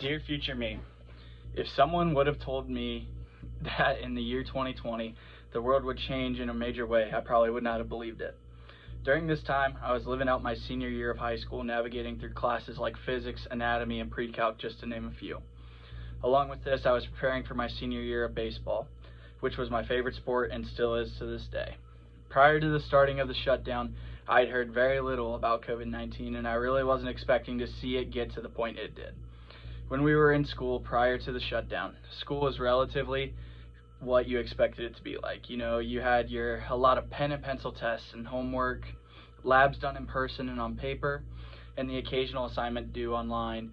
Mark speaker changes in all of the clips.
Speaker 1: Dear future me, if someone would have told me that in the year 2020 the world would change in a major way, I probably would not have believed it. During this time, I was living out my senior year of high school, navigating through classes like physics, anatomy, and pre-calc, just to name a few. Along with this, I was preparing for my senior year of baseball, which was my favorite sport and still is to this day. Prior to the starting of the shutdown, I had heard very little about COVID-19, and I really wasn't expecting to see it get to the point it did. When we were in school prior to the shutdown, school was relatively what you expected it to be like. You know, you had a lot of pen and pencil tests and homework, labs done in person and on paper, and the occasional assignment due online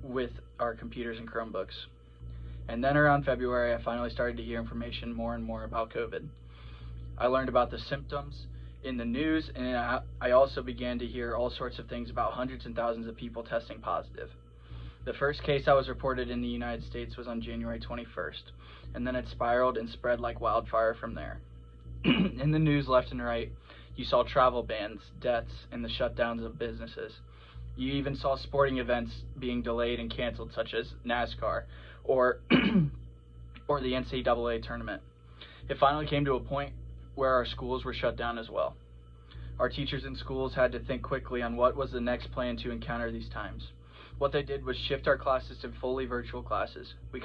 Speaker 1: with our computers and Chromebooks. And then around February, I finally started to hear information more and more about COVID. I learned about the symptoms in the news, and I also began to hear all sorts of things about hundreds and thousands of people testing positive. The first case I was reported in the United States was on January 21st, and then it spiraled and spread like wildfire from there. In the news left and right, you saw travel bans, deaths, and the shutdowns of businesses. You even saw sporting events being delayed and canceled, such as NASCAR or the NCAA tournament. It finally came to a point where our schools were shut down as well. Our teachers in schools had to think quickly on what was the next plan to encounter these times. What they did was shift our classes to fully virtual classes. We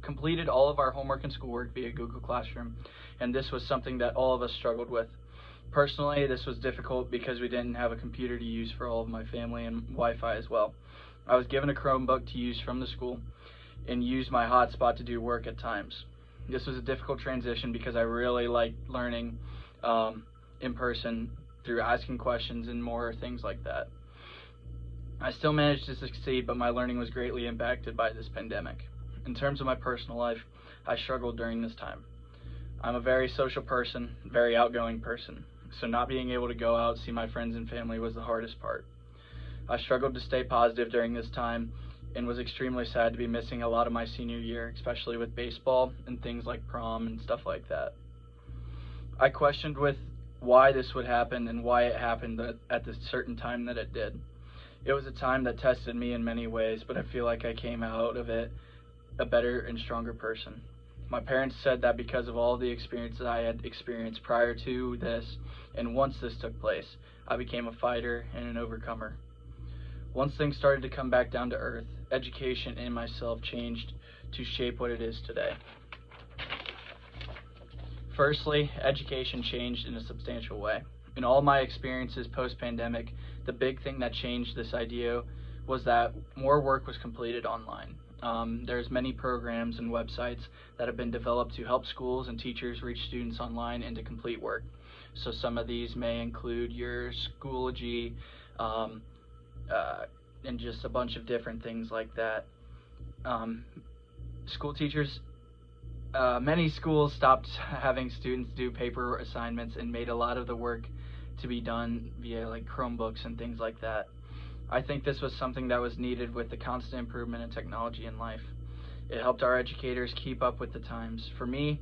Speaker 1: completed all of our homework and schoolwork via Google Classroom, and this was something that all of us struggled with. Personally, this was difficult because we didn't have a computer to use for all of my family and Wi-Fi as well. I was given a Chromebook to use from the school and used my hotspot to do work at times. This was a difficult transition because I really liked learning in person through asking questions and more things like that. I still managed to succeed, but my learning was greatly impacted by this pandemic. In terms of my personal life, I struggled during this time. I'm a very social person, very outgoing person, so not being able to go out, see my friends and family was the hardest part. I struggled to stay positive during this time and was extremely sad to be missing a lot of my senior year, especially with baseball and things like prom and stuff like that. I questioned with why this would happen and why it happened at the certain time that it did. It was a time that tested me in many ways, but I feel like I came out of it a better and stronger person. My parents said that because of all the experiences I had experienced prior to this, and once this took place, I became a fighter and an overcomer. Once things started to come back down to earth, education and myself changed to shape what it is today. Firstly, education changed in a substantial way. In all my experiences post-pandemic, the big thing that changed this idea was that more work was completed online. There's many programs and websites that have been developed to help schools and teachers reach students online and to complete work. So some of these may include your Schoology, and just a bunch of different things like that. School teachers, many schools stopped having students do paper assignments and made a lot of the work to be done via like Chromebooks and things like that. I think this was something that was needed with the constant improvement in technology in life. It helped our educators keep up with the times. For me,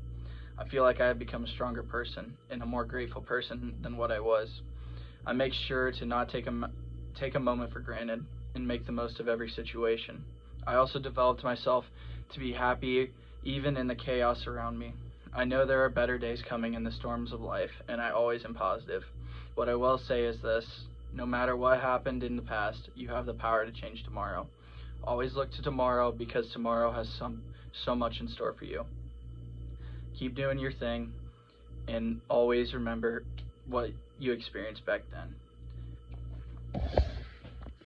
Speaker 1: I feel like I have become a stronger person and a more grateful person than what I was. I make sure to not take a moment for granted and make the most of every situation. I also developed myself to be happy even in the chaos around me. I know there are better days coming in the storms of life, and I always am positive. What I will say is this: no matter what happened in the past, you have the power to change tomorrow. Always look to tomorrow, because tomorrow has so much in store for you. Keep doing your thing, and always remember what you experienced back then.